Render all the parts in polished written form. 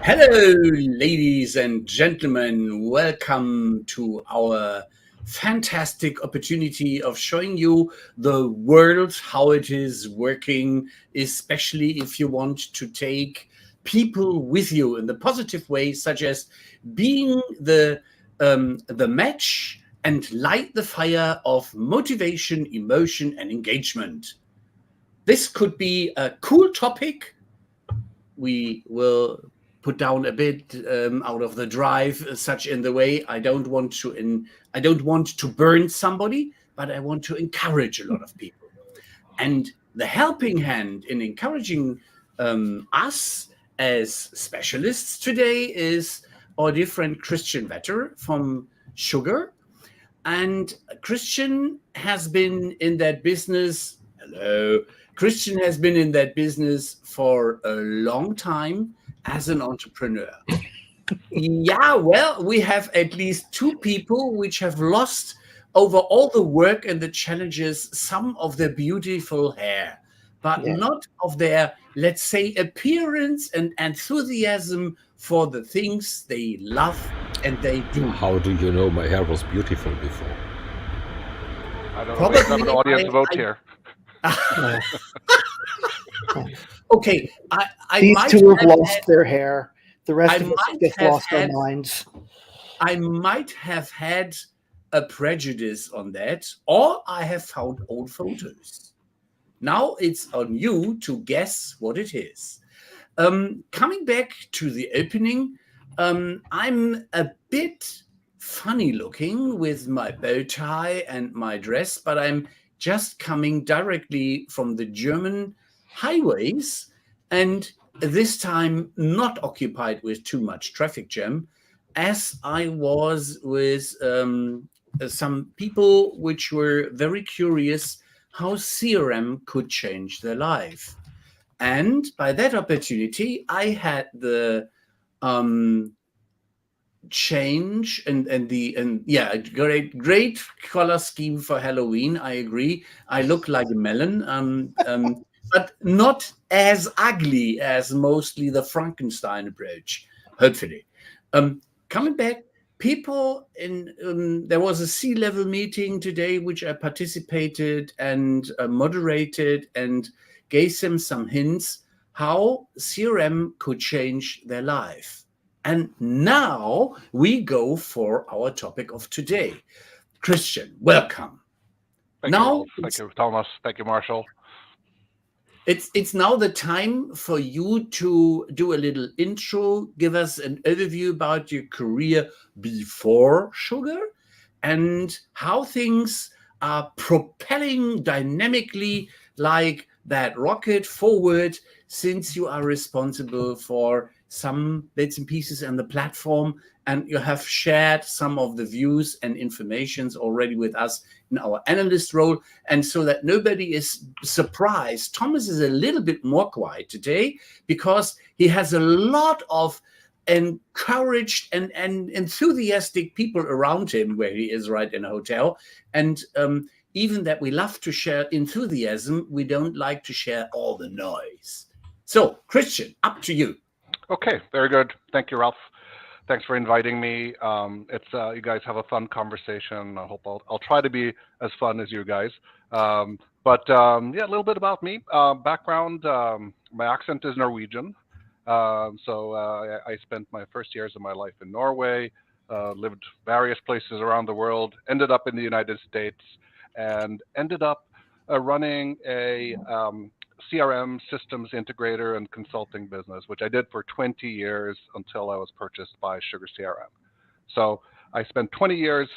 Hello, ladies and gentlemen. Welcome to our fantastic opportunity of showing you the world, how it is working, especially if you want to take people with you in the positive way, such as being the match and light the fire of motivation, emotion, and engagement. This could be a cool topic. We will put down a bit out of the drive, such in the way I don't want to burn somebody, but I want to encourage a lot of people. And the helping hand in encouraging us as specialists today is our dear friend Christian Wettre from Sugar. And Christian has been in that business. Hello. Christian has been in that business for a long time as an entrepreneur. Yeah, well, we have at least two people which have lost over all the work and the challenges some of their beautiful hair, but not of their, let's say, appearance and enthusiasm for the things they love and they do. How do you know my hair was beautiful before? I don't know. We have an audience vote here. Okay, These two have lost their hair. The rest of us have just lost our minds. I might have had a prejudice on that, or I have found old photos. Now it's on you to guess what it is. Coming back to the opening, I'm a bit funny looking with my bow tie and my dress, but I'm just coming directly from the German highways, and this time not occupied with too much traffic jam, as I was with some people which were very curious how CRM could change their life. And by that opportunity, I had the change and great color scheme for Halloween. I agree. I look like a melon, but not as ugly as mostly the Frankenstein approach. Hopefully, coming back, people in there was a C-level meeting today which I participated and moderated and gave them some hints how CRM could change their life. And now we go for our topic of today. Christian, welcome. Thank you, thank you, Thomas. Thank you, Marshall. It's now the time for you to do a little intro, give us an overview about your career before Sugar and how things are propelling dynamically like that rocket forward, since you are responsible for some bits and pieces in the platform, and you have shared some of the views and informations already with us in our analyst role. And so that nobody is surprised, Thomas is a little bit more quiet today because he has a lot of encouraged and enthusiastic people around him where he is right in a hotel. And even that we love to share enthusiasm, we don't like to share all the noise. So, Christian, up to you. Okay, very good. Thank you, Ralph. Thanks for inviting me. It's you guys have a fun conversation. I hope I'll try to be as fun as you guys. Yeah, a little bit about me. Background, my accent is Norwegian. I spent my first years of my life in Norway, lived various places around the world, ended up in the United States, and ended up running a CRM systems integrator and consulting business, which I did for 20 years until I was purchased by sugarCRM. So I spent 20 years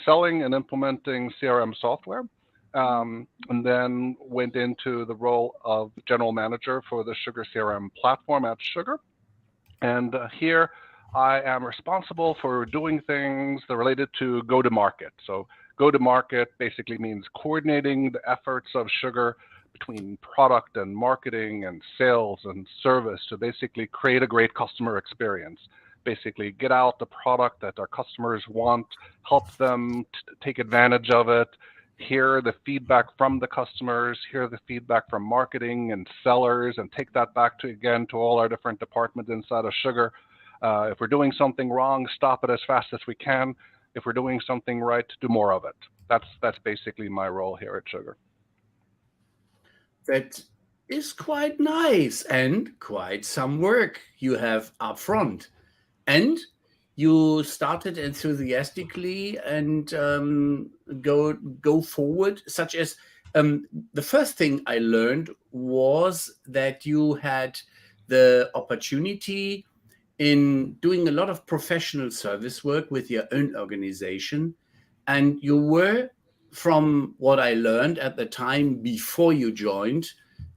selling and implementing CRM software, and then went into the role of general manager for the sugarCRM platform at Sugar. And here I am responsible for doing things that are related to go-to-market. So go-to-market basically means coordinating the efforts of Sugar between product and marketing and sales and service to basically create a great customer experience. Basically get out the product that our customers want, help them take advantage of it, hear the feedback from the customers, hear the feedback from marketing and sellers, and take that back to all our different departments inside of Sugar. If we're doing something wrong, stop it as fast as we can. If we're doing something right, do more of it. That's basically my role here at Sugar. That is quite nice and quite some work you have up front. And you started enthusiastically and go forward, such as the first thing I learned was that you had the opportunity in doing a lot of professional service work with your own organization. And you were, from what I learned at the time before you joined,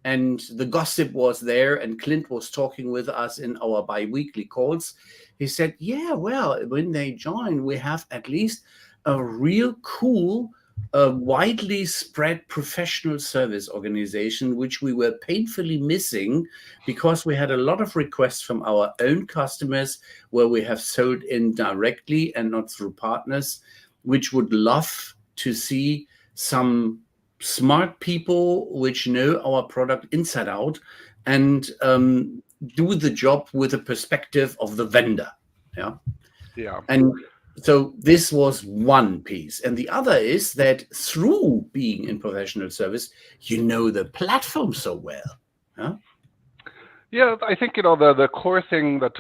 and the gossip was there, and Clint was talking with us in our bi-weekly calls. He said, yeah, well, when they join, we have at least a real cool, widely spread professional service organization, which we were painfully missing because we had a lot of requests from our own customers where we have sold in directly and not through partners, which would love to see some smart people which know our product inside out and do the job with the perspective of the vendor. Yeah. And so this was one piece. And the other is that through being in professional service, you know the platform so well. Yeah, I think, the core thing that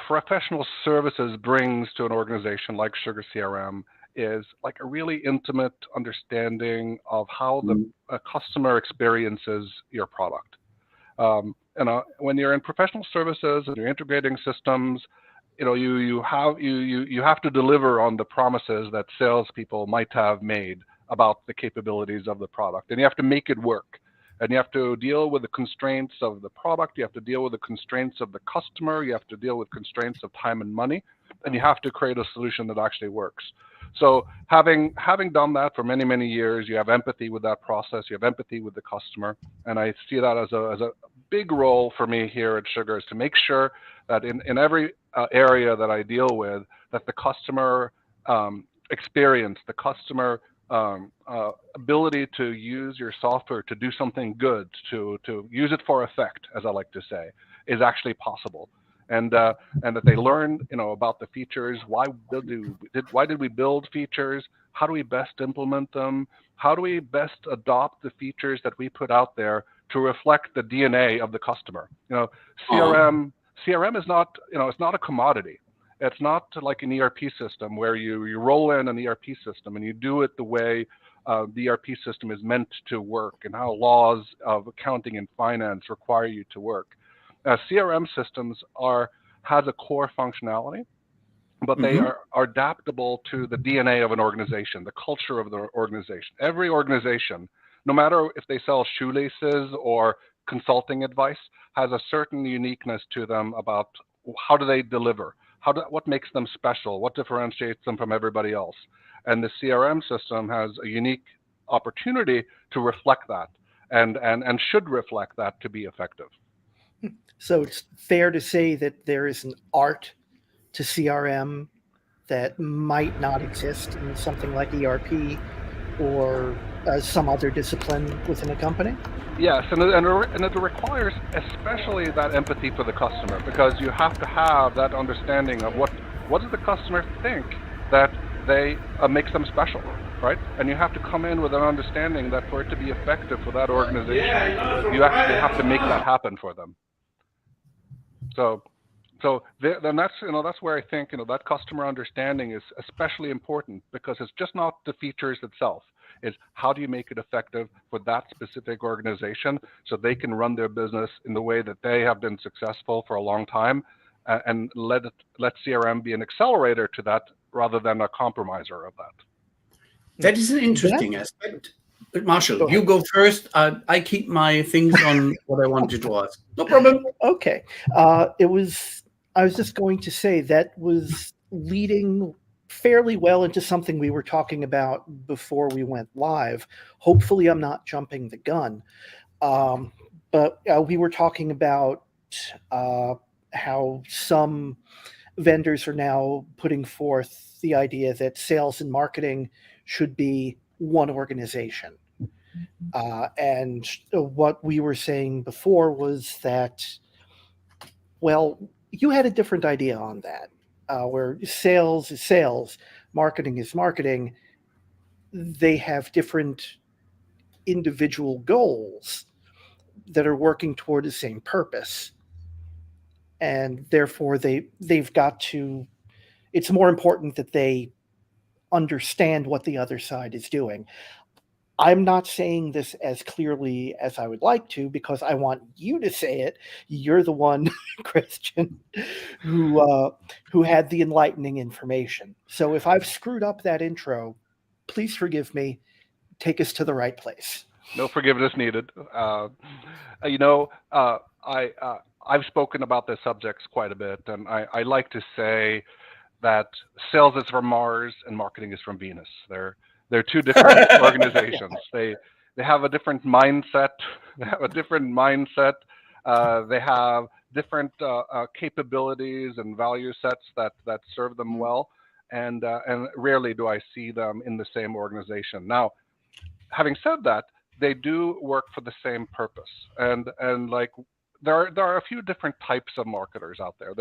professional services brings to an organization like Sugar CRM is like a really intimate understanding of how the customer experiences your product. When you're in professional services and you're integrating systems, you have to deliver on the promises that salespeople might have made about the capabilities of the product, and you have to make it work. And you have to deal with the constraints of the product. You have to deal with the constraints of the customer. You have to deal with constraints of time and money, and you have to create a solution that actually works. So having done that for many, many years, you have empathy with that process. You have empathy with the customer, and I see that as a big role for me here at Sugar, is to make sure that in every area that I deal with, that the customer experience, the customer ability to use your software to do something good, to use it for effect, as I like to say, is actually possible. And that they learn, about the features. Why did we build features? How do we best implement them? How do we best adopt the features that we put out there to reflect the DNA of the customer? CRM is not, it's not a commodity. It's not like an ERP system where you roll in an ERP system and you do it the way the ERP system is meant to work and how laws of accounting and finance require you to work. CRM systems has a core functionality, but they are adaptable to the DNA of an organization, the culture of the organization. Every organization, no matter if they sell shoelaces or consulting advice, has a certain uniqueness to them about how do they deliver, what makes them special, what differentiates them from everybody else. And the CRM system has a unique opportunity to reflect that and should reflect that to be effective. So it's fair to say that there is an art to CRM that might not exist in something like ERP or some other discipline within a company? Yes, and it requires especially that empathy for the customer, because you have to have that understanding of what does the customer think that they makes them special, right? And you have to come in with an understanding that for it to be effective for that organization, you actually have to make that happen for them. So then that's where I think that customer understanding is especially important, because it's just not the features itself. It's how do you make it effective for that specific organization so they can run their business in the way that they have been successful for a long time, and let CRM be an accelerator to that rather than a compromiser of that. That is an interesting aspect. But Marshall, you go first. I keep my things on what I wanted to ask. No problem. Okay. I was just going to say that was leading fairly well into something we were talking about before we went live. Hopefully I'm not jumping the gun. But we were talking about how some vendors are now putting forth the idea that sales and marketing should be one organization. And what we were saying before was that, well, you had a different idea on that, where sales is sales, marketing is marketing. They have different individual goals that are working toward the same purpose. And therefore they've got to, it's more important that they understand what the other side is doing. I'm not saying this as clearly as I would like to, because I want you to say it. You're the one, Christian, who had the enlightening information. So if I've screwed up that intro, please forgive me. Take us to the right place. No forgiveness needed. I've spoken about this subjects quite a bit, and I like to say that sales is from Mars and marketing is from Venus. They're two different organizations. They have a different mindset. They have different capabilities and value sets that serve them well, and rarely do I see them in the same organization. Now, having said that, they do work for the same purpose, and like there are a few different types of marketers out there.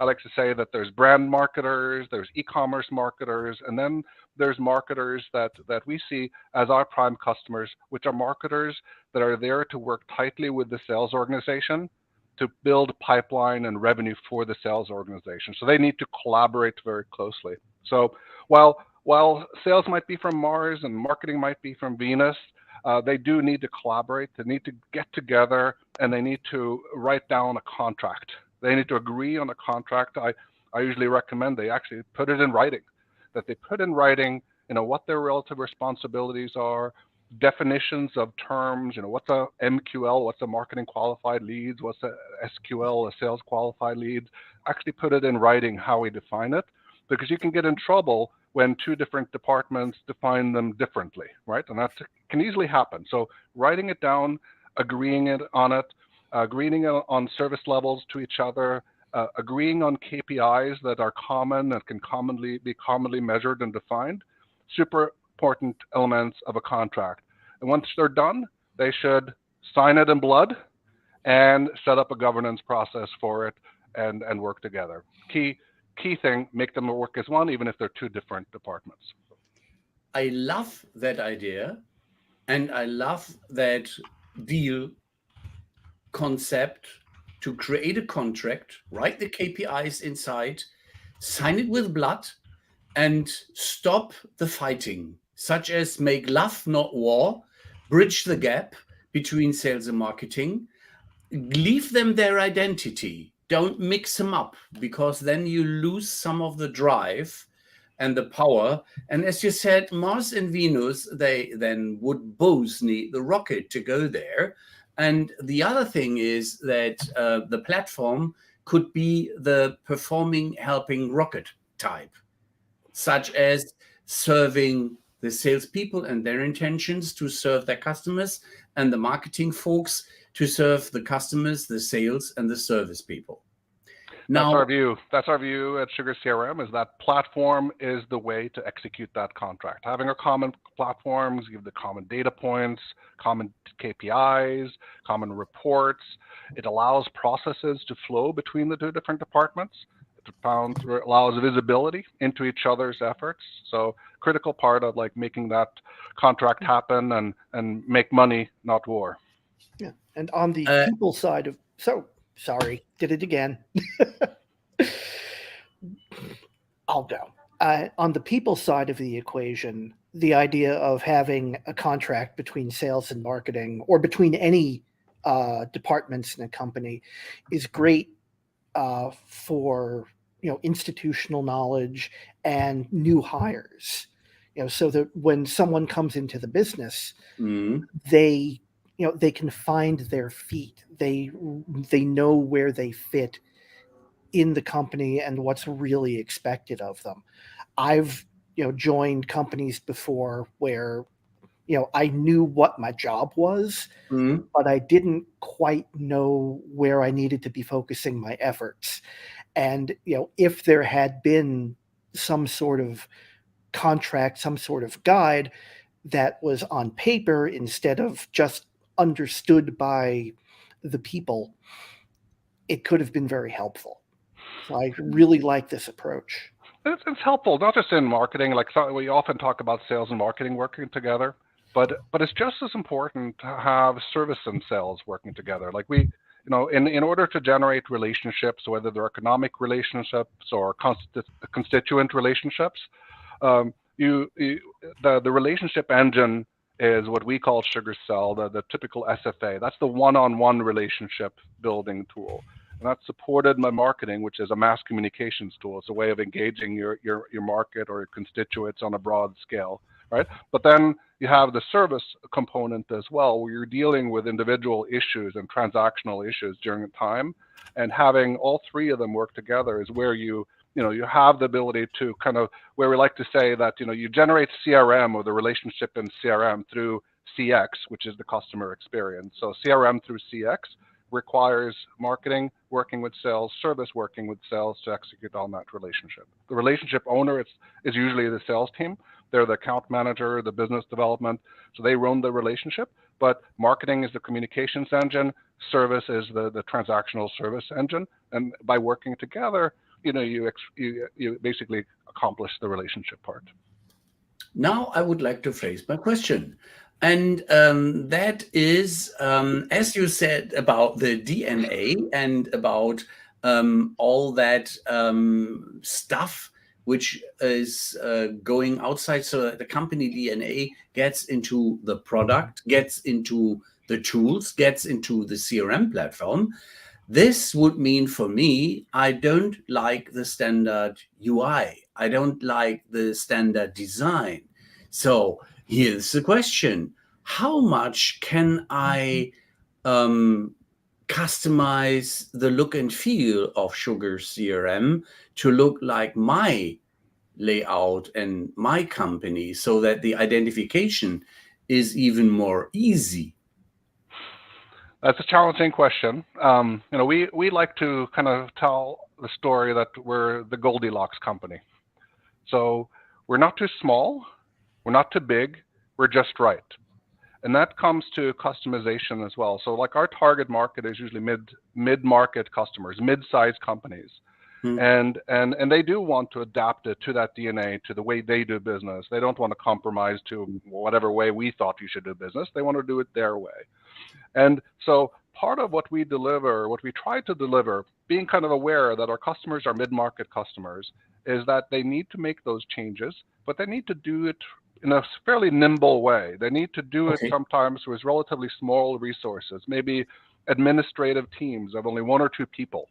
I like to say that there's brand marketers, there's e-commerce marketers, and then there's marketers that we see as our prime customers, which are marketers that are there to work tightly with the sales organization to build pipeline and revenue for the sales organization. So they need to collaborate very closely. So while sales might be from Mars and marketing might be from Venus, they do need to collaborate. They need to get together, and they need to write down a contract. They need to agree on a contract. I usually recommend they actually put it in writing, that they put in writing, what their relative responsibilities are, definitions of terms, what's a MQL, what's a marketing qualified leads, what's a SQL, a sales qualified leads. Actually put it in writing how we define it, because you can get in trouble when two different departments define them differently, right? And that can easily happen. So writing it down, agreeing on service levels to each other, agreeing on KPIs that are common, that can be commonly measured and defined, super important elements of a contract. And once they're done, they should sign it in blood and set up a governance process for it and work together. Key thing, make them work as one, even if they're two different departments. I love that idea, and I love that deal concept to create a contract, write the KPIs inside, sign it with blood, and stop the fighting, such as make love, not war, bridge the gap between sales and marketing, leave them their identity. Don't mix them up, because then you lose some of the drive and the power. And as you said, Mars and Venus, they then would both need the rocket to go there. And the other thing is that the platform could be the performing, helping rocket type, such as serving the salespeople and their intentions to serve their customers, and the marketing folks to serve the customers, the sales, and the service people. Now, that's our view at sugarCRM, is that platform is the way to execute that contract. Having a common platform, give the common data points, common KPIs, common reports. It allows processes to flow between the two different departments. It allows visibility into each other's efforts. So critical part of like making that contract happen and make money, not war. Yeah, and on the people side of sorry, did it again. I'll go. On the people side of the equation, the idea of having a contract between sales and marketing, or between any departments in a company, is great for institutional knowledge and new hires. So that when someone comes into the business, they can find their feet. They know where they fit in the company and what's really expected of them. I've joined companies before where I knew what my job was, but I didn't quite know where I needed to be focusing my efforts. And if there had been some sort of contract, some sort of guide, that was on paper instead of just understood by the people, it could have been very helpful. So I really like this approach. It's helpful, not just in marketing. Like we often talk about sales and marketing working together, but it's just as important to have service and sales working together. Like in order to generate relationships, whether they're economic relationships or constituent relationships, the relationship engine is what we call sugarCRM, the typical SFA. That's the one-on-one relationship building tool. And that's supported by marketing, which is a mass communications tool. It's a way of engaging your market or your constituents on a broad scale, right? But then you have the service component as well, where you're dealing with individual issues and transactional issues during the time, and having all three of them work together is where you have the ability to kind of, where we like to say that you generate CRM or the relationship in CRM through CX, which is the customer experience. So CRM through CX requires marketing working with sales, service working with sales to execute on that relationship. The relationship owner is usually the sales team. They're the account manager, the business development, so they run the relationship. But marketing is the communications engine, service is the transactional service engine, and by working together, you basically accomplish the relationship part. Now I would like to phrase my question. And that is, as you said about the DNA and about all that stuff which is going outside, so that the company DNA gets into the product, gets into the tools, gets into the CRM platform. This would mean for me, I don't like the standard UI. I don't like the standard design. So here's the question. How much can I customize the look and feel of sugarCRM to look like my layout and my company so that the identification is even more easy? That's a challenging question. We like to kind of tell the story that we're the Goldilocks company. So we're not too small, we're not too big, we're just right. And that comes to customization as well. So like our target market is usually mid-market customers, mid-sized companies. And they do want to adapt it to that DNA, to the way they do business. They don't want to compromise to whatever way we thought you should do business. They want to do it their way. And so part of what we deliver, what we try to deliver, being kind of aware that our customers are mid-market customers, is that they need to make those changes, but they need to do it in a fairly nimble way. They need to do it sometimes with relatively small resources, maybe administrative teams of only one or two people,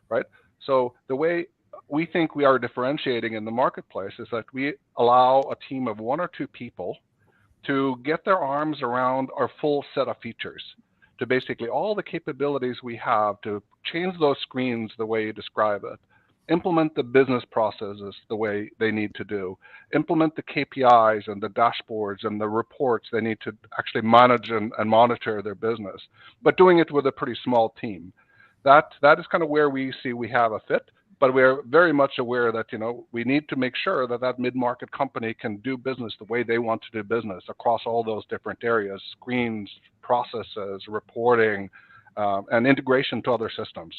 right? So the way we think we are differentiating in the marketplace is that we allow a team of one or two people to get their arms around our full set of features, to basically all the capabilities we have to change those screens the way you describe it, implement the business processes the way they need to do, implement the KPIs and the dashboards and the reports they need to actually manage and monitor their business, but doing it with a pretty small team. That is kind of where we see we have a fit, but we're very much aware that we need to make sure that mid-market company can do business the way they want to do business across all those different areas, screens, processes, reporting, and integration to other systems.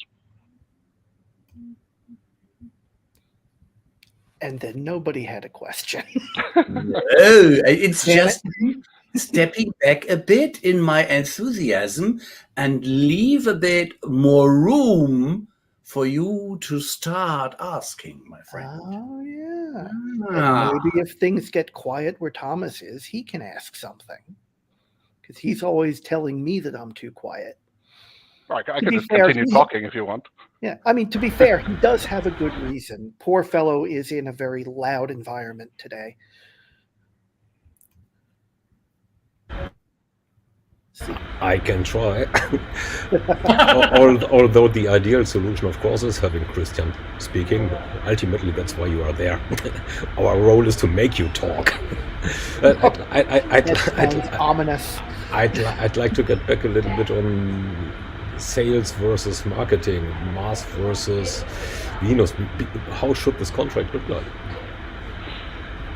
And then nobody had a question. No, it's just stepping back a bit in my enthusiasm and leave a bit more room for you to start asking, my friend. Oh, yeah. And maybe if things get quiet where Thomas is, he can ask something. Because he's always telling me that I'm too quiet. Right, I can just continue talking if you want. Yeah, I mean, to be fair, he does have a good reason. Poor fellow is in a very loud environment today. I can try. Although the ideal solution, of course, is having Christian speaking. Ultimately, that's why you are there. Our role is to make you talk. Ominous. I'd like to get back a little bit on sales versus marketing, mass versus Venus. How should this contract look like?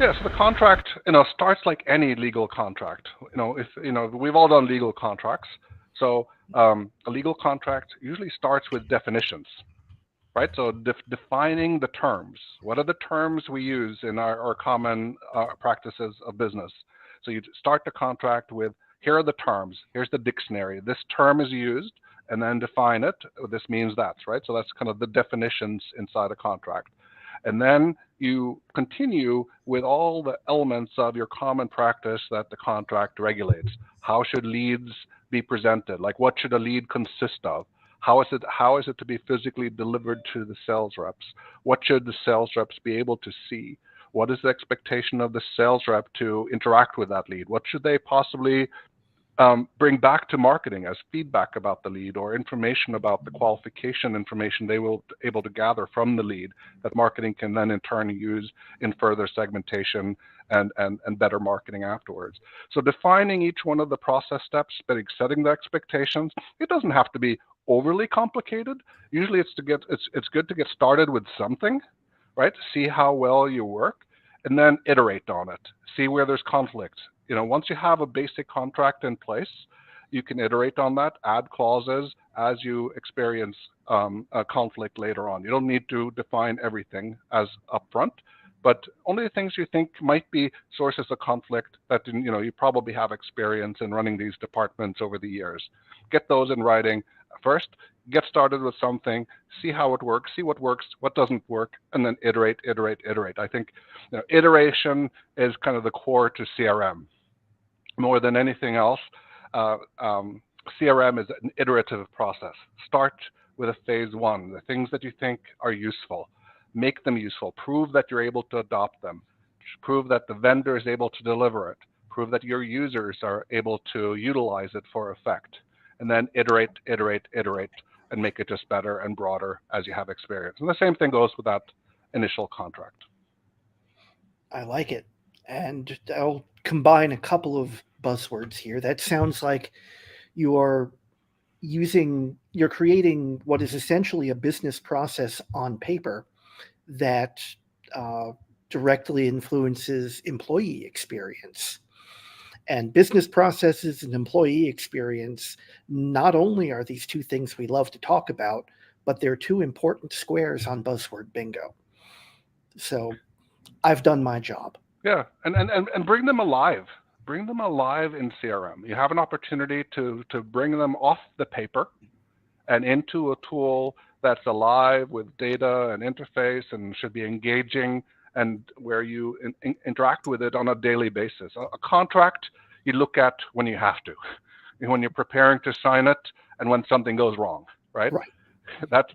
Yeah, so the contract, starts like any legal contract. If we've all done legal contracts. So a legal contract usually starts with definitions, right? So defining the terms. What are the terms we use in our common practices of business? So you start the contract with, here are the terms. Here's the dictionary. This term is used, and then define it. This means that, right? So that's kind of the definitions inside a contract. And then you continue with all the elements of your common practice that the contract regulates. How should leads be presented? Like, what should a lead consist of? How is it to be physically delivered to the sales reps? What should the sales reps be able to see? What is the expectation of the sales rep to interact with that lead? What should they possibly bring back to marketing as feedback about the lead, or information about the qualification information they will be able to gather from the lead that marketing can then in turn use in further segmentation and better marketing afterwards. So defining each one of the process steps, setting the expectations. It doesn't have to be overly complicated. Usually it's good to get started with something, right? See how well you work, and then iterate on it. See where there's conflict. Once you have a basic contract in place, you can iterate on that, add clauses as you experience a conflict later on. You don't need to define everything as upfront, but only the things you think might be sources of conflict that you probably have experience in running these departments over the years. Get those in writing first. Get started with something, see how it works, see what works, what doesn't work, and then iterate. I think iteration is kind of the core to CRM. More than anything else, CRM is an iterative process. Start with a phase one, the things that you think are useful. Make them useful. Prove that you're able to adopt them. Prove that the vendor is able to deliver it. Prove that your users are able to utilize it for effect. And then iterate, and make it just better and broader as you have experience. And the same thing goes with that initial contract. I like it. And I'll combine a couple of buzzwords here. That sounds like you're creating what is essentially a business process on paper that directly influences employee experience. And business processes and employee experience, not only are these two things we love to talk about, but they're two important squares on buzzword bingo. So I've done my job. Yeah, and bring them alive. Bring them alive in CRM. You have an opportunity to bring them off the paper and into a tool that's alive with data and interface and should be engaging, and where you interact with it on a daily basis. A contract you look at when you have to, when you're preparing to sign it, and when something goes wrong, right? Right. That's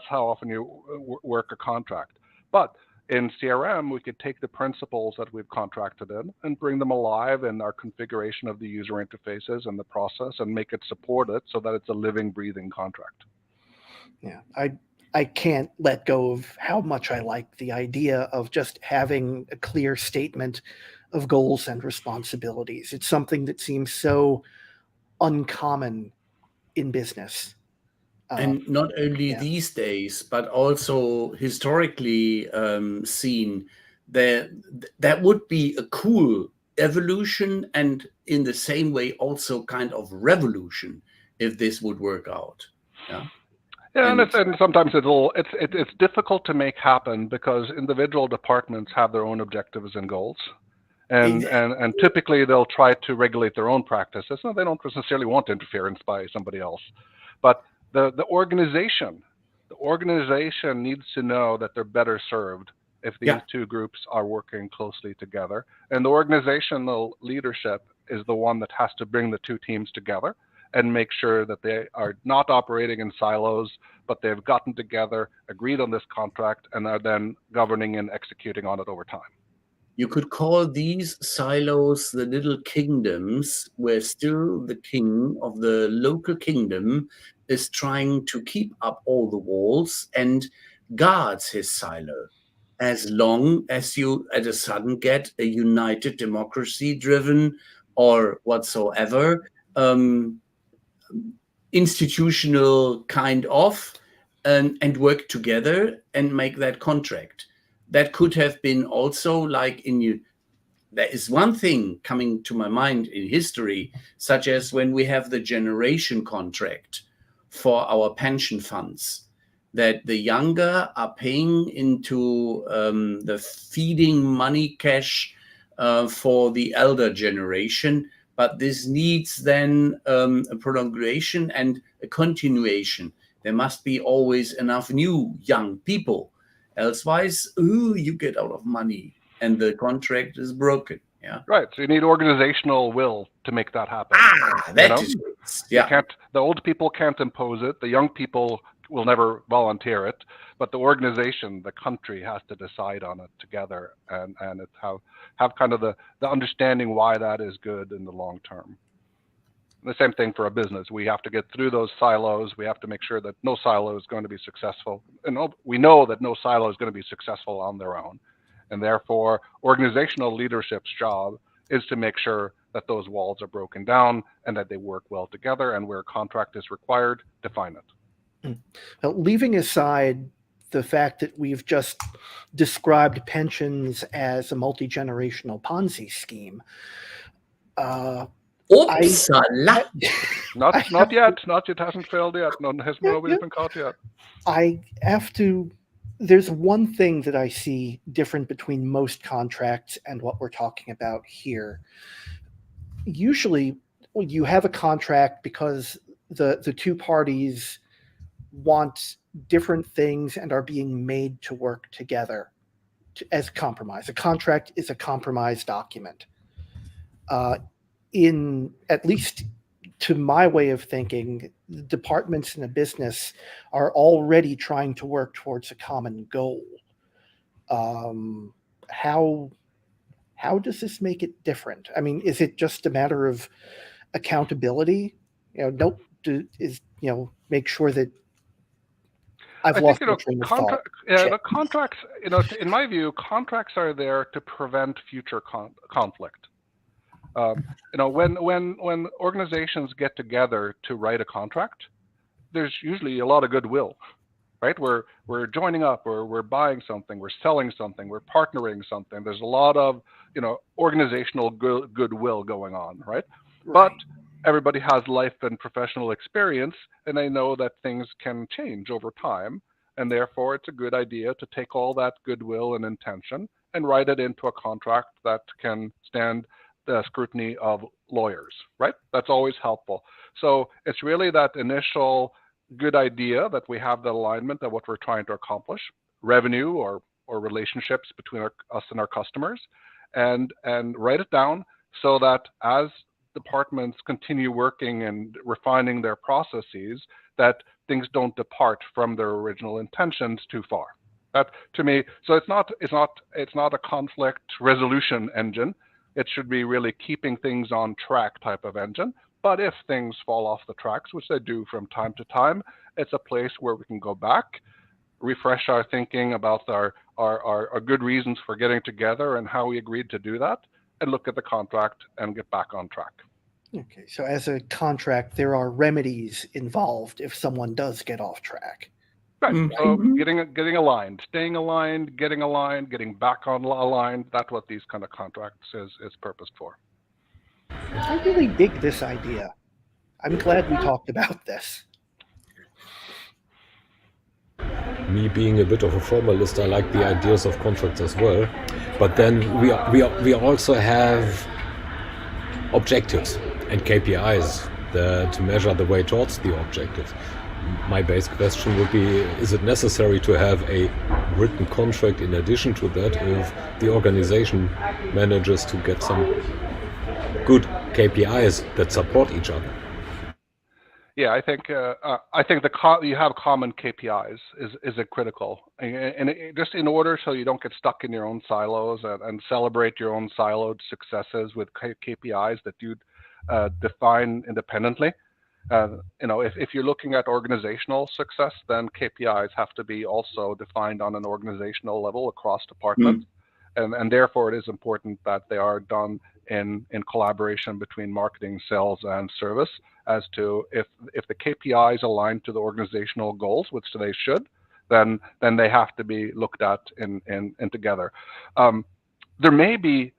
how often you work a contract. But in CRM, we could take the principles that we've contracted in and bring them alive in our configuration of the user interfaces and the process, and make it support it so that it's a living, breathing contract. Yeah, I can't let go of how much I like the idea of just having a clear statement of goals and responsibilities. It's something that seems so uncommon in business. And not only these days, but also historically seen, that would be a cool evolution, and in the same way also kind of revolution if this would work out. Yeah. Yeah, and sometimes it's difficult to make happen because individual departments have their own objectives and goals, and typically they'll try to regulate their own practices. No, they don't necessarily want interference by somebody else, but the organization needs to know that they're better served if these two groups are working closely together, and the organizational leadership is the one that has to bring the two teams together and make sure that they are not operating in silos, but they've gotten together, agreed on this contract, and are then governing and executing on it over time. You could call these silos the little kingdoms, where still the king of the local kingdom is trying to keep up all the walls and guards his silo. As long as you at a sudden get a united democracy-driven or whatsoever institutional kind of, and work together and make that contract. that could have been also like there is one thing coming to my mind in history, such as when we have the generation contract for our pension funds, that the younger are paying into the feeding money cash for the elder generation, but this needs then a prolongation and a continuation. There must be always enough new young people. Elsewise, you get out of money and the contract is broken. Yeah. Right. So you need organizational will to make that happen. That is yeah. The old people can't impose it. The young people will never volunteer it, but the organization, the country, has to decide on it together, and it's have kind of the understanding why that is good in the long term. The same thing for a business. We have to get through those silos. We have to make sure that no silo is going to be successful. And we know that no silo is going to be successful on their own. And therefore, organizational leadership's job is to make sure that those walls are broken down and that they work well together, and where a contract is required, define it. Now, leaving aside the fact that we've just described pensions as a multi-generational Ponzi scheme, Upsala. Not yet. It hasn't failed yet. Nobody's been caught yet. I have to. There's one thing that I see different between most contracts and what we're talking about here. Usually, you have a contract because the two parties want different things and are being made to work together as compromise. A contract is a compromise document. In at least to my way of thinking, departments in a business are already trying to work towards a common goal. How does this make it different? I mean, is it just a matter of accountability? Make sure that I've lost the train of thought. The contracts, in my view, contracts are there to prevent future conflict. When organizations get together to write a contract, there's usually a lot of goodwill, right? We're joining up, or we're buying something, we're selling something, we're partnering something. There's a lot of organizational goodwill going on, right? But everybody has life and professional experience, and they know that things can change over time, and therefore it's a good idea to take all that goodwill and intention and write it into a contract that can stand the scrutiny of lawyers, right? That's always helpful. So it's really that initial good idea that we have the alignment of what we're trying to accomplish, revenue or relationships between us and our customers, and write it down so that as departments continue working and refining their processes, that things don't depart from their original intentions too far. That, to me, so it's not a conflict resolution engine. It should be really keeping things on track type of engine. But if things fall off the tracks, which they do from time to time, it's a place where we can go back, refresh our thinking about our good reasons for getting together and how we agreed to do that, and look at the contract and get back on track. Okay, so as a contract, there are remedies involved if someone does get off track. Right. So getting aligned, staying aligned, getting back on aligned. That's what these kind of contracts is purposed for. I really dig this idea. I'm glad we talked about this. Me being a bit of a formalist, I like the ideas of contracts as well. But then we also have objectives and KPIs to measure the way towards the objectives. My base question would be, is it necessary to have a written contract in addition to that if the organization manages to get some good KPIs that support each other? Yeah, I think you have common KPIs is a critical, and just in order so you don't get stuck in your own silos and celebrate your own siloed successes with KPIs that you define independently. If you're looking at organizational success, then KPIs have to be also defined on an organizational level across departments, and therefore it is important that they are done in collaboration between marketing, sales, and service as to if the KPIs align to the organizational goals, which they should, then they have to be looked at in together. There may be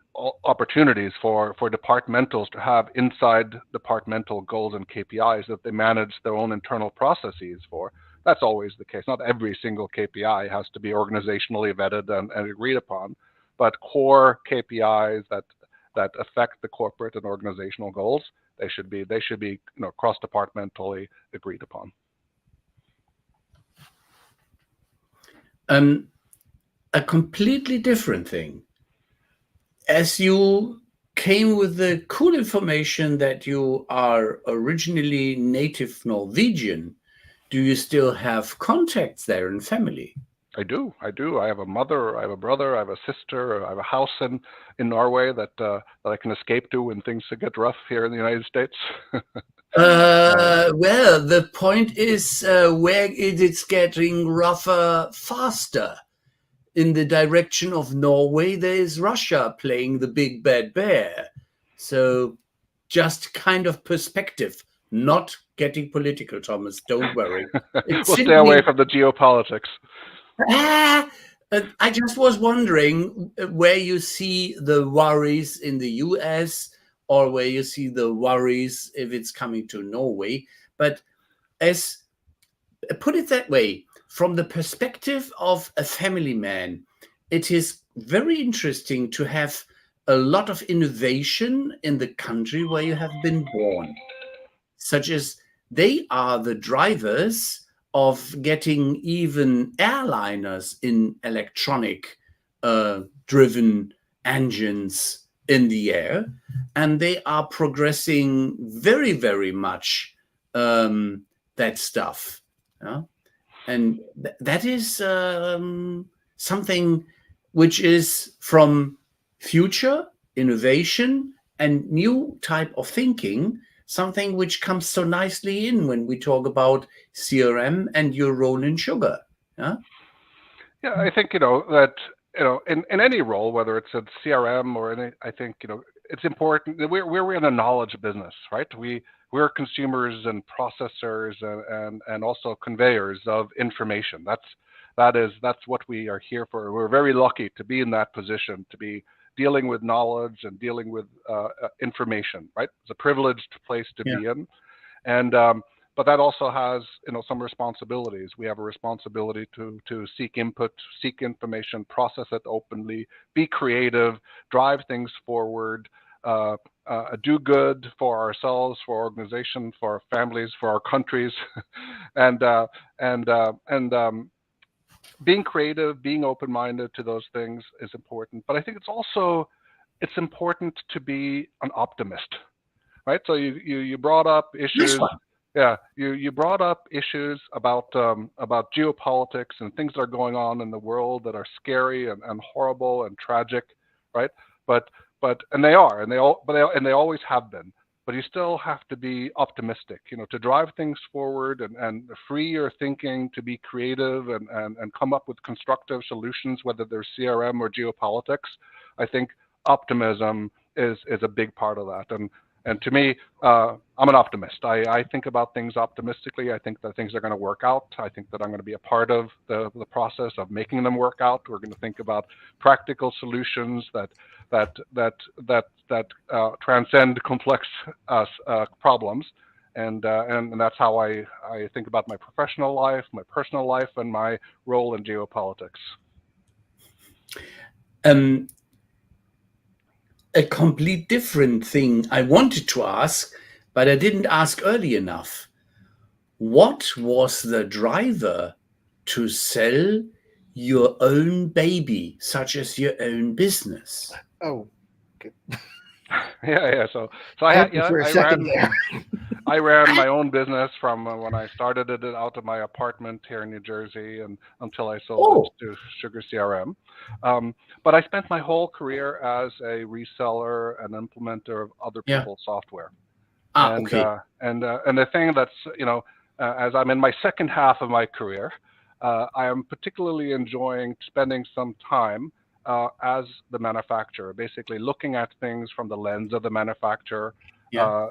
opportunities for departmentals to have inside departmental goals and KPIs that they manage their own internal processes for. That's always the case. Not every single KPI has to be organizationally vetted and agreed upon, but core KPIs that affect the corporate and organizational goals, they should be cross-departmentally agreed upon. A completely different thing. As you came with the cool information that you are originally native Norwegian, do you still have contacts there in family? I do. I have a mother, I have a brother, I have a sister, I have a house in Norway that I can escape to when things get rough here in the United States. Well, the point is where it's getting rougher faster. In the direction of Norway, there is Russia playing the big bad bear. So just kind of perspective, not getting political, Thomas, don't worry. We'll stay away from the geopolitics. I just was wondering where you see the worries in the US or where you see the worries if it's coming to Norway. But as put it that way, from the perspective of a family man, it is very interesting to have a lot of innovation in the country where you have been born, such as they are the drivers of getting even airliners in electronic driven engines in the air, and they are progressing very, very much that stuff. And that is something which is from future innovation and new type of thinking, something which comes so nicely in when we talk about CRM and your role in sugar. Yeah, I think that in any role, whether it's a CRM or any, I think it's important that we're in a knowledge business, right? We're consumers and processors and also conveyors of information. That's what we are here for. We're very lucky to be in that position, to be dealing with knowledge and dealing with information, right? It's a privileged place to be in, and but that also has some responsibilities. We have a responsibility to seek input, seek information, process it openly, be creative, drive things forward, do good for ourselves, for our organization, for our families, for our countries, and being creative, being open-minded to those things is important. But I think it's important to be an optimist, right? So you brought up issues. Yeah, you brought up issues about geopolitics and things that are going on in the world that are scary and horrible and tragic, right? But they always have been. But you still have to be optimistic, to drive things forward and free your thinking, to be creative and come up with constructive solutions, whether they're CRM or geopolitics. I think optimism is a big part of that. And to me, I'm an optimist. I think about things optimistically. I think that things are going to work out. I think that I'm going to be a part of the process of making them work out. We're going to think about practical solutions that transcend complex problems, and that's how I think about my professional life, my personal life, and my role in geopolitics. A complete different thing I wanted to ask, but I didn't ask early enough. What was the driver to sell your own baby, such as your own business? Oh, okay. Yeah. So I ran my own business from when I started it out of my apartment here in New Jersey and until I sold it to sugarCRM. But I spent my whole career as a reseller and implementer of other people's software. And the thing that's, as I'm in my second half of my career, I am particularly enjoying spending some time as the manufacturer, basically looking at things from the lens of the manufacturer,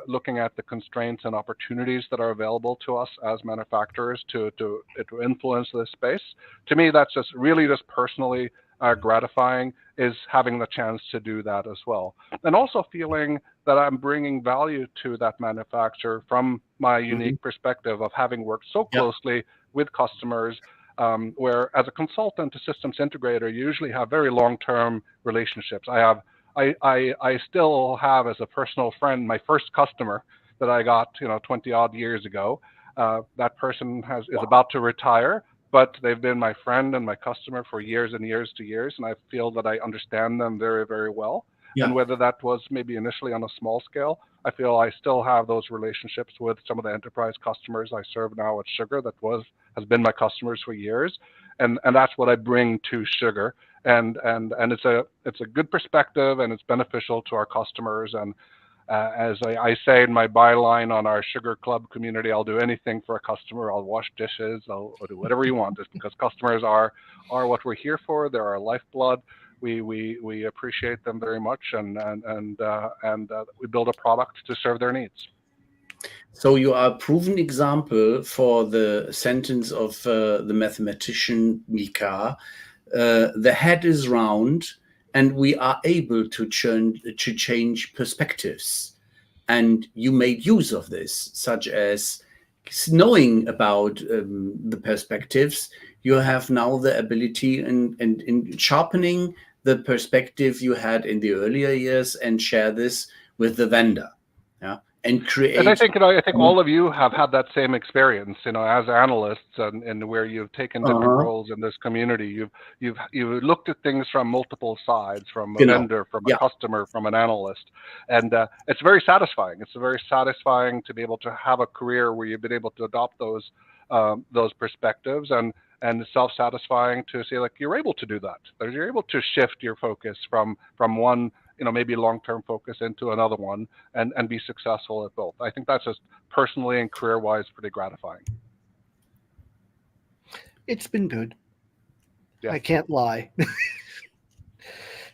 looking at the constraints and opportunities that are available to us as manufacturers to influence this space. To me, that's just really just personally gratifying, is having the chance to do that as well. And also feeling that I'm bringing value to that manufacturer from my unique perspective of having worked so closely with customers, where as a consultant, a systems integrator, you usually have very long-term relationships. I still have as a personal friend my first customer that I got 20 odd years ago. That person is about to retire, but they've been my friend and my customer for years and years to years, and I feel that I understand them very, very well. And whether that was maybe initially on a small scale, I feel I still have those relationships with some of the enterprise customers I serve now at Sugar that has been my customers for years, and that's what I bring to Sugar. And it's a good perspective, and it's beneficial to our customers. And as I say in my byline on our Sugar Club community, I'll do anything for a customer. I'll wash dishes. I'll do whatever you want, just because customers are what we're here for. They're our lifeblood. We appreciate them very much, and we build a product to serve their needs. So you are a proven example for the sentence of the mathematician Mika. The head is round, and we are able to change perspectives. And you made use of this, such as knowing about the perspectives. You have now the ability in sharpening the perspective you had in the earlier years and share this with the vendor. And create. And I think all of you have had that same experience, as analysts, and where you've taken different roles in this community. You've looked at things from multiple sides, from a vendor, from a customer, from an analyst, and it's very satisfying. It's very satisfying to be able to have a career where you've been able to adopt those perspectives, and it's self-satisfying to see like you're able to do that. That you're able to shift your focus from one, maybe long-term focus into another one, and be successful at both. I think that's just personally and career-wise pretty gratifying. It's been good. Yeah. I can't lie.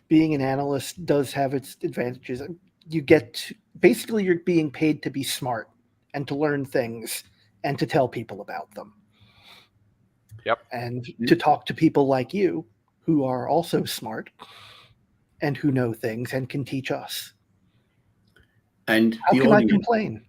Being an analyst does have its advantages. Basically you're being paid to be smart and to learn things and to tell people about them. Yep. And to talk to people like you who are also smart and who know things and can teach us. And how can I complain?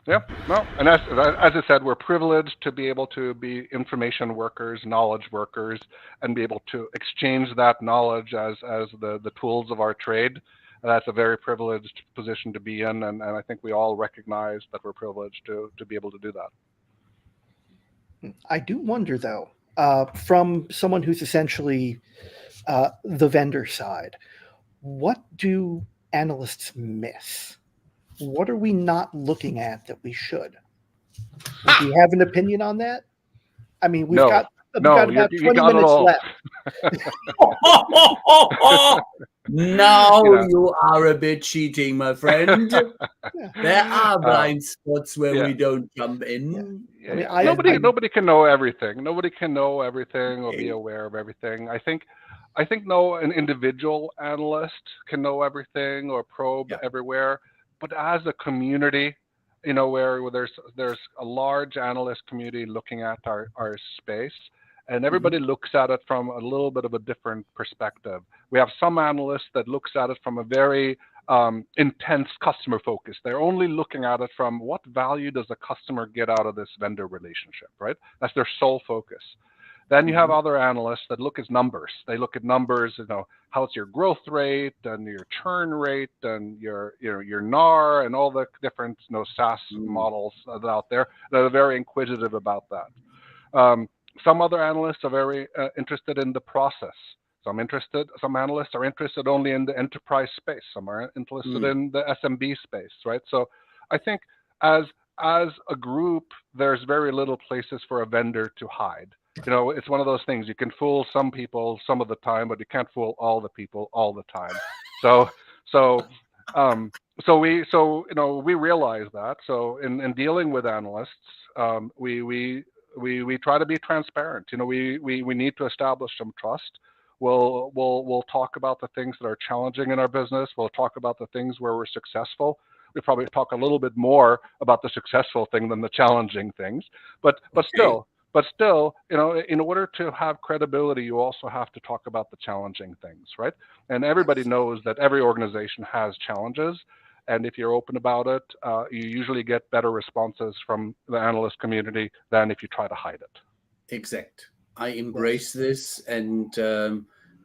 Yeah, no, and as I said, we're privileged to be able to be information workers, knowledge workers, and be able to exchange that knowledge as the tools of our trade. That's a very privileged position to be in, and I think we all recognize that we're privileged to be able to do that. I do wonder, though, from someone who's essentially the vendor side, what do analysts miss? What are we not looking at that we should? Do you have an opinion on that? I mean, we've got about 20 minutes left. Now you are a bit cheating, my friend. There are blind spots where we don't jump in. Yeah. I mean, nobody can know everything. Nobody can know everything or be aware of everything. I think an individual analyst can know everything or probe everywhere, but as a community, where there's a large analyst community looking at our space, and everybody looks at it from a little bit of a different perspective. We have some analysts that looks at it from a very intense customer focus. They're only looking at it from what value does the customer get out of this vendor relationship, right? That's their sole focus. Then you have other analysts that look at numbers. They look at numbers, how's your growth rate and your churn rate and your NAR and all the different SaaS models that are out there that are very inquisitive about that. Some other analysts are very interested in the process. Some analysts are interested only in the enterprise space. Some are interested in the SMB space, right? So I think as a group, there's very little places for a vendor to hide. It's one of those things. You can fool some people some of the time, but you can't fool all the people all the time. So we realize that. So in dealing with analysts, we try to be transparent. We need to establish some trust. We'll talk about the things that are challenging in our business. We'll talk about the things where we're successful. we probably talk a little bit more about the successful thing than the challenging things. But still, in order to have credibility, you also have to talk about the challenging things, right? And everybody knows that every organization has challenges. And if you're open about it, you usually get better responses from the analyst community than if you try to hide it. Exact. I embrace this, and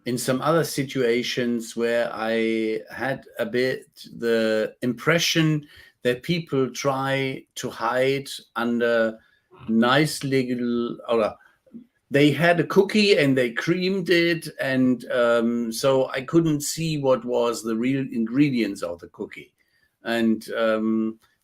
in some other situations where I had a bit the impression that people try to hide under nice legal, or they had a cookie and they creamed it, and so I couldn't see what was the real ingredients of the cookie, and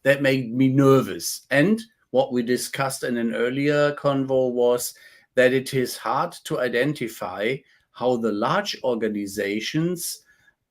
that made me nervous. And what we discussed in an earlier convo was that it is hard to identify how the large organizations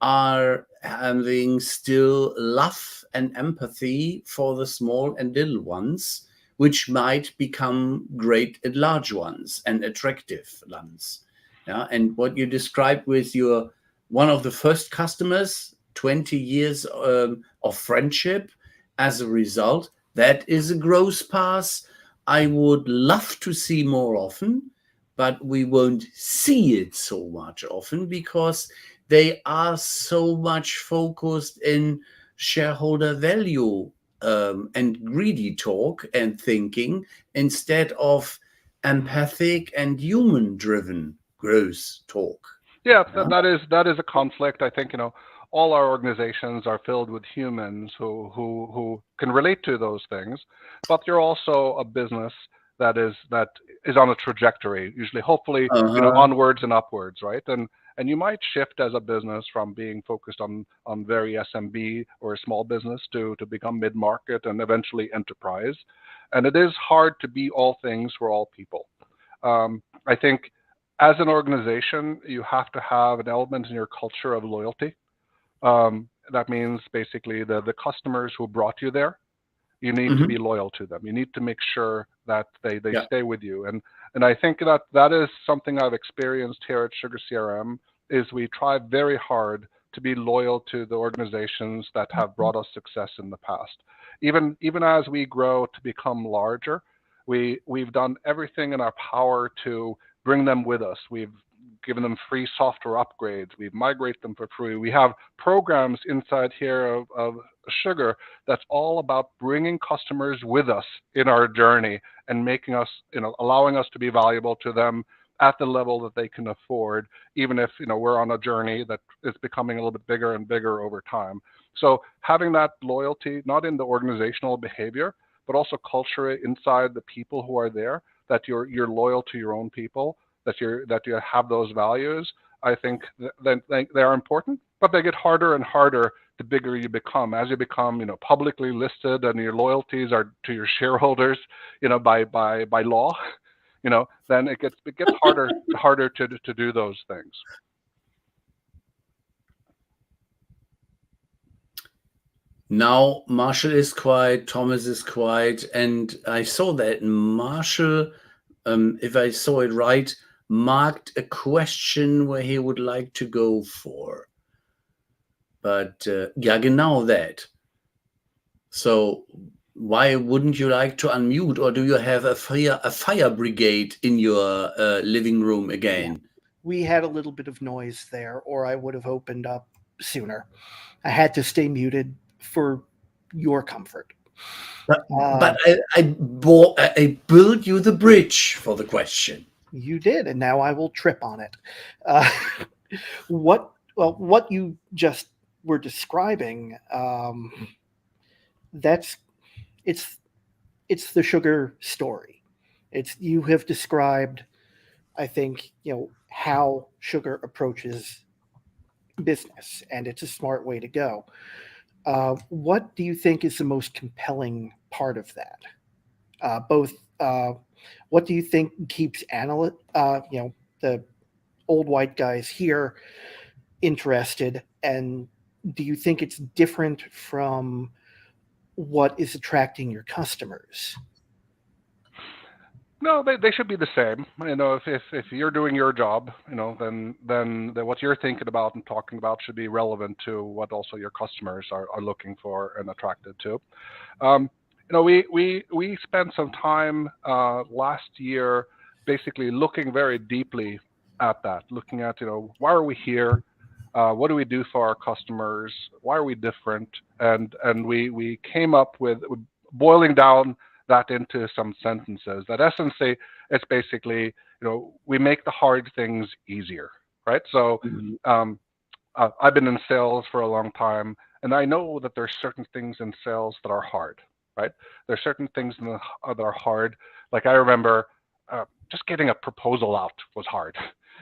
are having still love and empathy for the small and little ones, which might become great and large ones and attractive ones. Yeah, and what you described with your one of the first customers, 20 years of friendship as a result, that is a growth path I would love to see more often, but we won't see it so much often because they are so much focused in shareholder value and greedy talk and thinking instead of empathic and human-driven growth talk. Yeah, that is a conflict. I think all our organizations are filled with humans who can relate to those things, but you're also a business that is on a trajectory, usually, hopefully, onwards and upwards, right? And you might shift as a business from being focused on very SMB or a small business to become mid-market and eventually enterprise. And it is hard to be all things for all people. I think as an organization, you have to have an element in your culture of loyalty. That means basically the customers who brought you there, you need to be loyal to them. You need to make sure that they stay with you. And I think that is something I've experienced here at sugarCRM, is we try very hard to be loyal to the organizations that have brought us success in the past. Even as we grow to become larger, we've done everything in our power to bring them with us. We've given them free software upgrades. We've migrated them for free. We have programs inside here of Sugar that's all about bringing customers with us in our journey and making us, allowing us to be valuable to them at the level that they can afford, even if, we're on a journey that is becoming a little bit bigger and bigger over time. So having that loyalty, not in the organizational behavior, but also culture inside the people who are there, that you're loyal to your own people, that you have those values. I think that they are important, but they get harder and harder the bigger you become. As you become, publicly listed and your loyalties are to your shareholders, by law, then it gets harder to do those things. Now Marshall is quiet, Thomas is quiet, and I saw that Marshall, if I saw it right, marked a question where he would like to go for. But genau that. So why wouldn't you like to unmute, or do you have a fire brigade in your living room again? Yeah. We had a little bit of noise there, or I would have opened up sooner. I had to stay muted for your comfort. But I built you the bridge for the question. You did, and now I will trip on it. What you just were describing, it's the Sugar story. You have described, I think, how Sugar approaches business, and it's a smart way to go. What do you think is the most compelling part of that? What do you think keeps the old white guys here interested, and do you think it's different from what is attracting your customers? No, they should be the same. If you're doing your job, then what you're thinking about and talking about should be relevant to what also your customers are looking for and attracted to. We spent some time last year basically looking very deeply at that, looking at why are we here, what do we do for our customers, why are we different, and we came up with boiling down that into some sentences. That essentially, it's basically we make the hard things easier, right? So I've been in sales for a long time, and I know that there's certain things in sales that are hard, right? There's certain things that are hard. Like I remember just getting a proposal out was hard.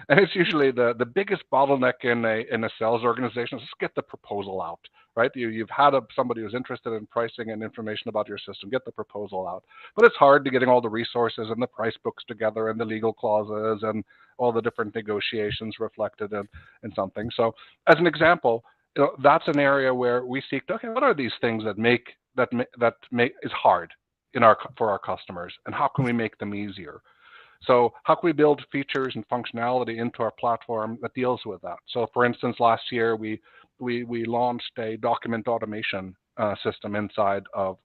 And it's usually the biggest bottleneck in a sales organization is just get the proposal out, right? You've had somebody who's interested in pricing and information about your system, get the proposal out. But it's hard to getting all the resources and the price books together and the legal clauses and all the different negotiations reflected in something. So as an example, that's an area where we seek, okay, what are these things that make is hard for our customers, and how can we make them easier? So how can we build features and functionality into our platform that deals with that? So for instance, last year we launched a document automation system inside of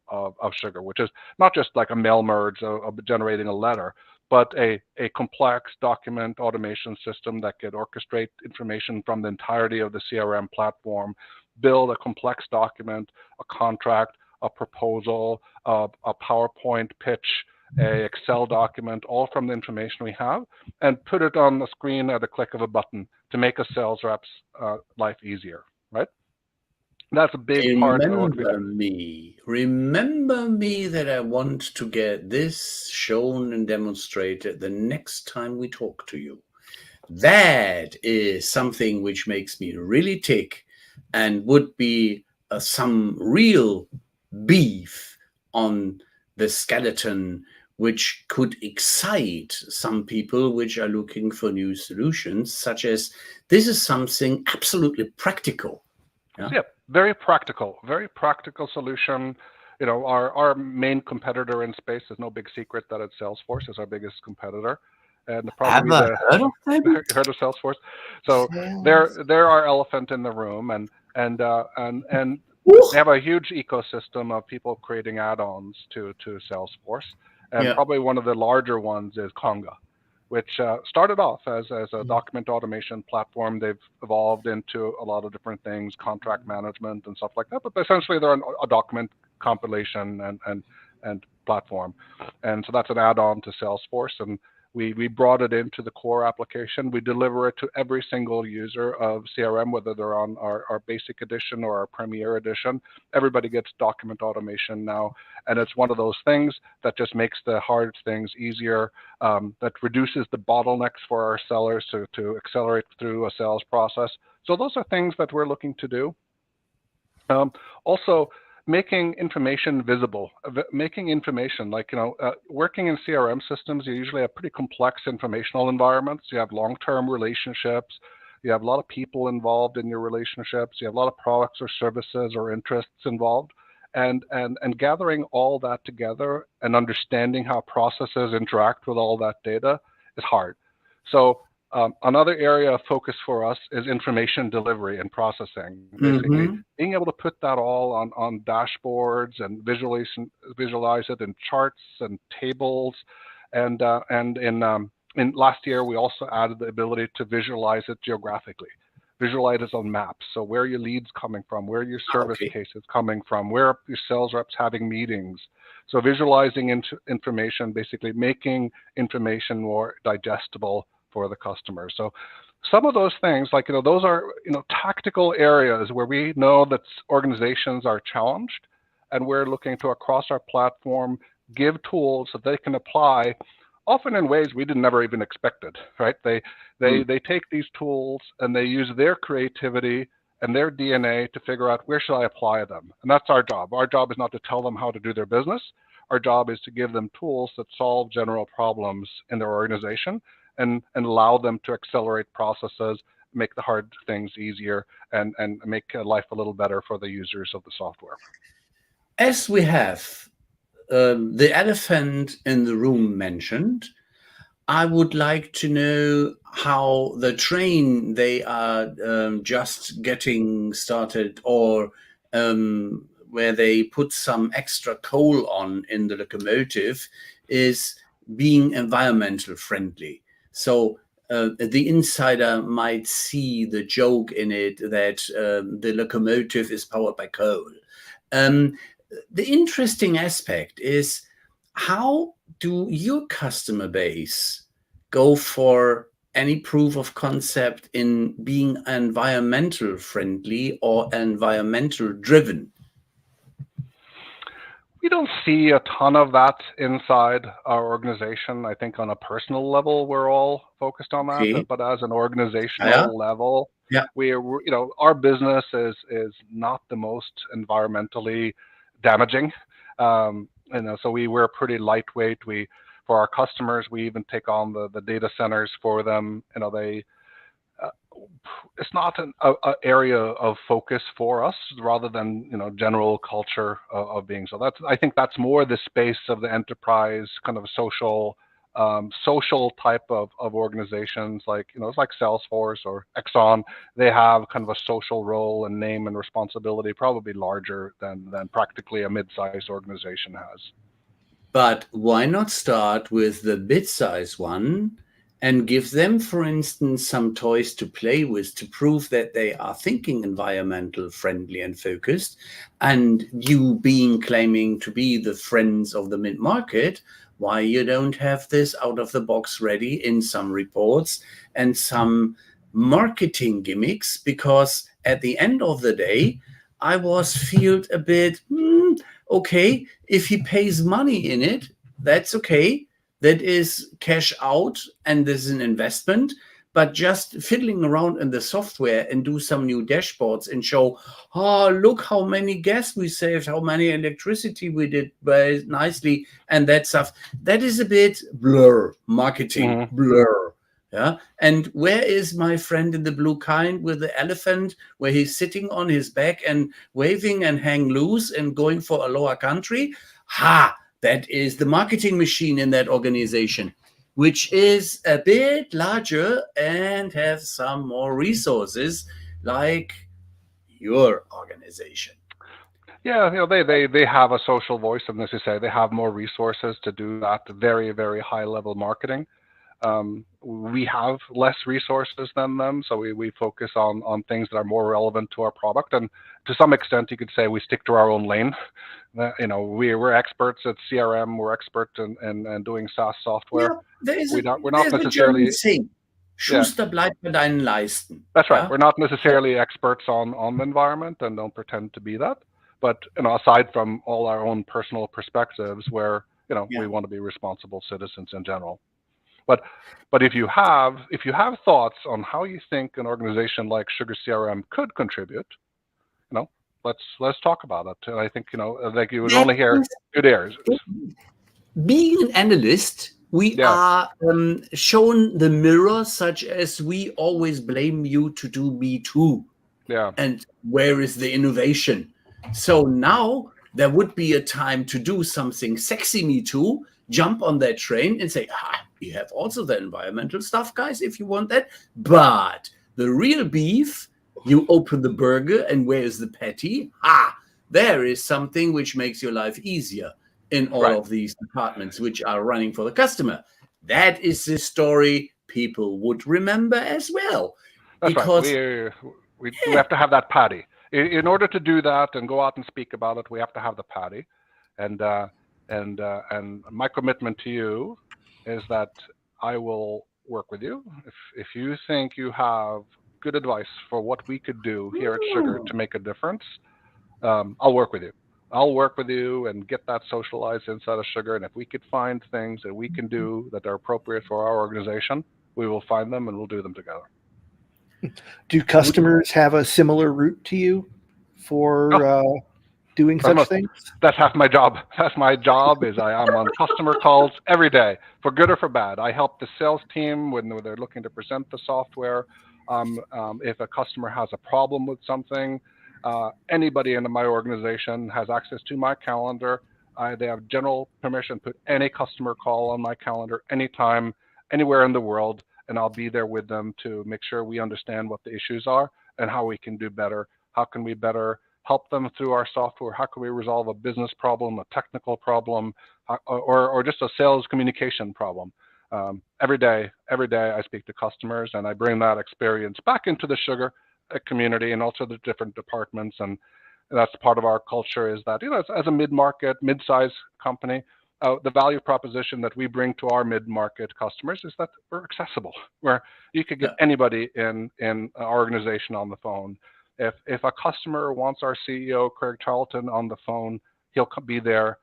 Sugar, which is not just like a mail merge of generating a letter, but a complex document automation system that could orchestrate information from the entirety of the CRM platform, build a complex document, a contract, a proposal, a PowerPoint pitch, a Excel document, all from the information we have, and put it on the screen at a click of a button to make a sales rep's life easier, right? That's a big part of what we do. Remember me that I want to get this shown and demonstrated the next time we talk to you. That is something which makes me really tick and would be some real beef on the skeleton, which could excite some people which are looking for new solutions, such as this is something absolutely practical. Yeah, very practical solution. Our main competitor in space is no big secret that it's Salesforce is our biggest competitor. And probably heard of them? Heard of Salesforce. So they're our elephant in the room, and they have a huge ecosystem of people creating add-ons to Salesforce. And probably one of the larger ones is Conga, which started off as a document automation platform. They've evolved into a lot of different things, contract management and stuff like that. But essentially, they're a document compilation and platform. And so that's an add-on to Salesforce. And we brought it into the core application. We deliver it to every single user of CRM, whether they're on our basic edition or our premier edition. Everybody gets document automation now. And it's one of those things that just makes the hard things easier, that reduces the bottlenecks for our sellers to accelerate through a sales process. So those are things that we're looking to do. Also, making information visible, making information like, working in CRM systems, you usually have pretty complex informational environments. You have long-term relationships. You have a lot of people involved in your relationships. You have a lot of products or services or interests involved. And gathering all that together and understanding how processes interact with all that data is hard. So another area of focus for us is information delivery and processing. Basically, being able to put that all on dashboards and visualize it in charts and tables. And in last year, we also added the ability to visualize it geographically. Visualize it on maps. So where are your leads coming from? Where are your service cases coming from? Where are your sales reps having meetings? So visualizing information, basically making information more digestible for the customer. So some of those things, like, those are, tactical areas where we know that organizations are challenged, and we're looking to, across our platform, give tools that they can apply, often in ways we never even expected, right? They take these tools and they use their creativity and their DNA to figure out, where should I apply them? And that's our job. Our job is not to tell them how to do their business. Our job is to give them tools that solve general problems in their organization and allow them to accelerate processes, make the hard things easier, and make life a little better for the users of the software. As we have the elephant in the room mentioned. I would like to know how the train they are just getting started, or where they put some extra coal on in the locomotive, is being environmental friendly. So the insider might see the joke in it that the locomotive is powered by coal. The interesting aspect is, how do your customer base go for any proof of concept in being environmental friendly or environmental driven? We don't see a ton of that inside our organization. I think on a personal level, we're all focused on that. Okay. But as an organizational Yeah. level, Yeah. we're our business is not the most environmentally damaging. So we're pretty lightweight. For our customers, we even take on the data centers for them. It's not an area of focus for us, rather than general culture of being. So I think that's more the space of the enterprise kind of social type of organizations, like it's like Salesforce or Exxon. They have kind of a social role and name and responsibility, probably larger than practically a mid-sized organization has. But why not start with the mid-size one and give them, for instance, some toys to play with to prove that they are thinking environmental friendly and focused, and you claiming to be the friends of the mid-market, why you don't have this out of the box ready in some reports and some marketing gimmicks? Because at the end of the day, I feel a bit, okay, if he pays money in it, that's okay. That is cash out and this is an investment. But just fiddling around in the software and do some new dashboards and show, look how many gas we saved, how many electricity we did very nicely, and that stuff, that is a bit marketing blur. Yeah. And where is my friend in the blue kind with the elephant, where he's sitting on his back and waving and hang loose and going for a lower country? That is the marketing machine in that organization, which is a bit larger and has some more resources, like your organization. Yeah, they have a social voice, and as you say, they have more resources to do that very, very high level marketing. We have less resources than them, so we focus on things that are more relevant to our product, and to some extent, you could say we stick to our own lane. We're experts at CRM. We're expert in doing SaaS software. Yeah, we're not necessarily. Schuster bleibt bei deinen Leisten. That's right. Yeah? We're not necessarily experts on the environment, and don't pretend to be that. But aside from all our own personal perspectives, where we want to be responsible citizens in general. But if you have thoughts on how you think an organization like sugarCRM could contribute, let's talk about it. And I think like you would only hear good ears. Being an analyst, we are shown the mirror, such as we always blame you to do me too. Yeah. And where is the innovation? So now there would be a time to do something sexy me too, jump on that train and say, we have also the environmental stuff, guys, if you want that. But the real beef, you open the burger and where is the patty? There is something which makes your life easier in all of these departments which are running for the customer. That is the story people would remember as well. That's because right. We have to have that patty. In order to do that and go out and speak about it, we have to have the patty. And my commitment to you is that I will work with you. If you think you have good advice for what we could do here at Sugar to make a difference, I'll work with you. I'll work with you and get that socialized inside of Sugar. And if we could find things that we can do that are appropriate for our organization, we will find them and we'll do them together. Do customers have a similar route to you for doing such things? That's half my job. That's my job. Is I am on customer calls every day, for good or for bad. I help the sales team when they're looking to present the software. If a customer has a problem with something, anybody in my organization has access to my calendar. They have general permission to put any customer call on my calendar anytime, anywhere in the world, and I'll be there with them to make sure we understand what the issues are and how we can do better. How can we better help them through our software? How can we resolve a business problem, a technical problem, or just a sales communication problem? Every day I speak to customers, and I bring that experience back into the sugar community and also the different departments. And that's part of our culture, is that, as a mid-market, mid-size company, the value proposition that we bring to our mid-market customers is that we're accessible, where you could get anybody in an organization on the phone. If a customer wants our CEO, Craig Charlton, on the phone, he'll be there,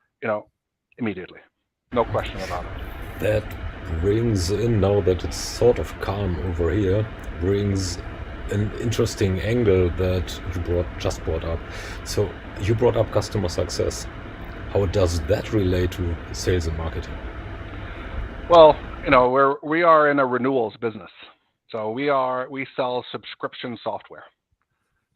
immediately. No question about it. That brings in, now that it's sort of calm over here, brings an interesting angle that you just brought up. So you brought up customer success. How does that relate to sales and marketing? Well, we are in a renewals business. So we sell subscription software.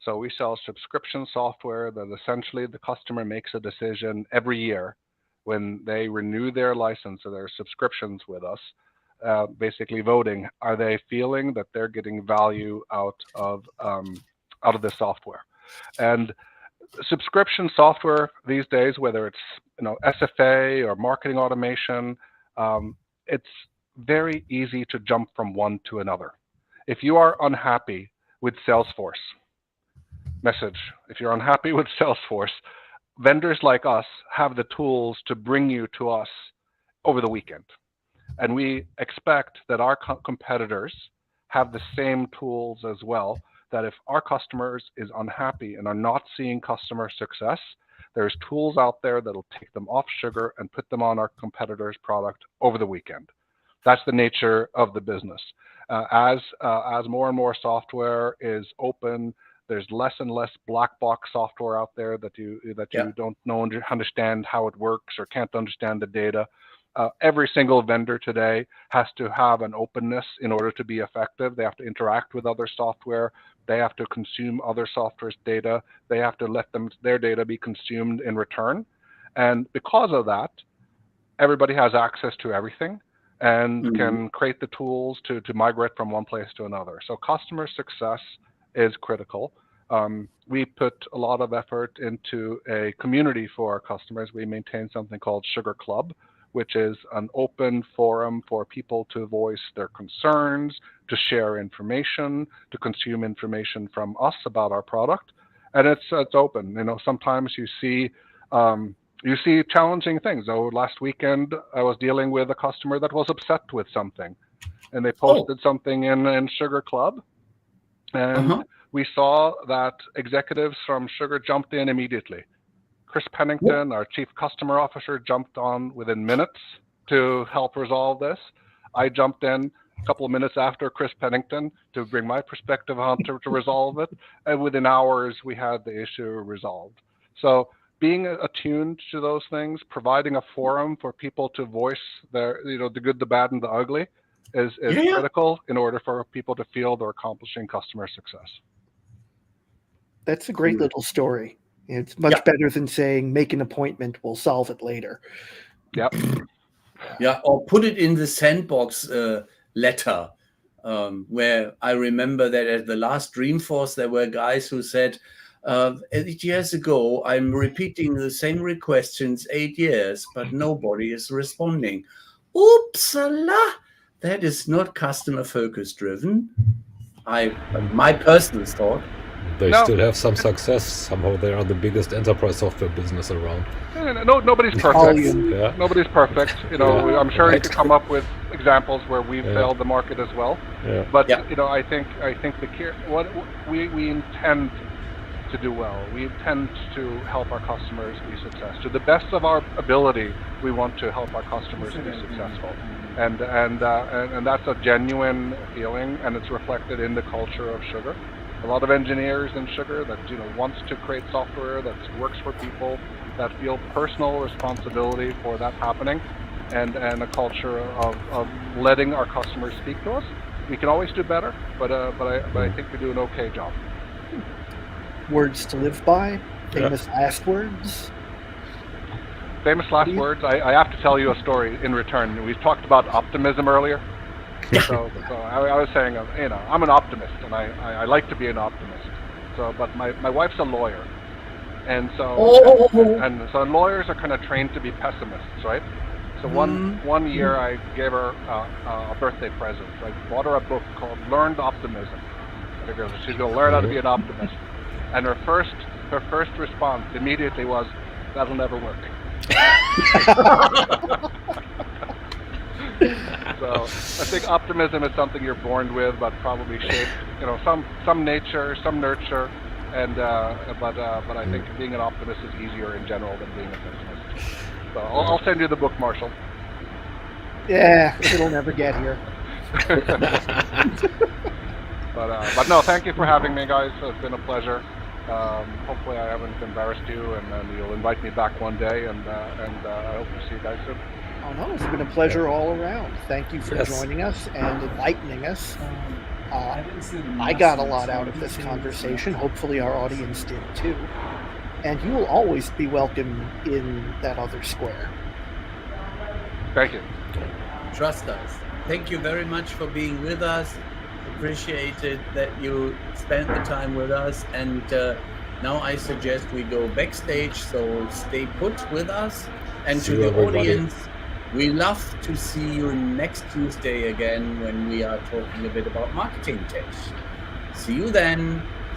So we sell subscription software that essentially the customer makes a decision every year when they renew their license or their subscriptions with us, basically voting, are they feeling that they're getting value out of the software? And subscription software these days, whether it's SFA or marketing automation, it's very easy to jump from one to another. If you are unhappy with Salesforce, if you're unhappy with Salesforce, vendors like us have the tools to bring you to us over the weekend. And we expect that our competitors have the same tools as well, that if our customers is unhappy and are not seeing customer success, there's tools out there that'll take them off sugar and put them on our competitor's product over the weekend. That's the nature of the business. As more and more software is open, there's less and less black box software out there that you don't understand how it works or can't understand the data. Every single vendor today has to have an openness in order to be effective. They have to interact with other software. They have to consume other software's data. They have to let their data be consumed in return. And because of that, everybody has access to everything and can create the tools to migrate from one place to another. So customer success is critical. We put a lot of effort into a community for our customers. We maintain something called Sugar Club, which is an open forum for people to voice their concerns, to share information, to consume information from us about our product. And it's open. Sometimes you see challenging things. Last weekend, I was dealing with a customer that was upset with something, and they posted something in Sugar Club. And we saw that executives from Sugar jumped in immediately. Chris Pennington, our chief customer officer, jumped on within minutes to help resolve this. I jumped in a couple of minutes after Chris Pennington to bring my perspective on to resolve it. And within hours, we had the issue resolved. So being attuned to those things, providing a forum for people to voice their, the good, the bad, and the ugly is critical in order for people to feel they're accomplishing customer success. That's a great little story. It's much better than saying, make an appointment, we'll solve it later. Yep. Yeah, or put it in the sandbox letter, where I remember that at the last Dreamforce, there were guys who said, 8 years ago, I'm repeating the same request since 8 years, but nobody is responding. Oopsala! That is not customer focus driven. My personal thought. They still have some success. Somehow they are the biggest enterprise software business around. Nobody's perfect. Nobody's perfect. I'm sure you could come up with examples where we've failed the market as well. Yeah. But I think what we intend to do well. We intend to help our customers be successful. To the best of our ability, we want to help our customers be successful. And that's a genuine feeling, and it's reflected in the culture of Sugar. A lot of engineers in Sugar that wants to create software that works for people, that feel personal responsibility for that happening, and a culture of letting our customers speak to us. We can always do better, but I think we do an okay job. Words to live by, famous last words. Famous last words. I have to tell you a story in return. We've talked about optimism earlier. So I was saying, I'm an optimist, and I like to be an optimist. So, but my wife's a lawyer, and so so lawyers are kind of trained to be pessimists, right? So one year I gave her a birthday present. So I bought her a book called Learned Optimism. I figured she's going to learn how to be an optimist. And her first response immediately was, "That'll never work." So I think optimism is something you're born with, but probably shaped, some nature, some nurture, and but I think being an optimist is easier in general than being a pessimist. So I'll send you the book, Marshall. Yeah, it'll never get here. But no, thank you for having me, guys. It's been a pleasure. Hopefully I haven't embarrassed you, and then you'll invite me back one day, and I hope to see you guys soon. Oh no, it's been a pleasure all around. Thank you for joining us and enlightening us. I got a lot out of this conversation. Hopefully our audience did too. And you will always be welcome in that other square. Thank you. Trust us. Thank you very much for being with us. Appreciate it that you spent the time with us. And now I suggest we go backstage, so stay put with us. And to the audience, we love to see you next Tuesday again when we are talking a bit about marketing tech. See you then.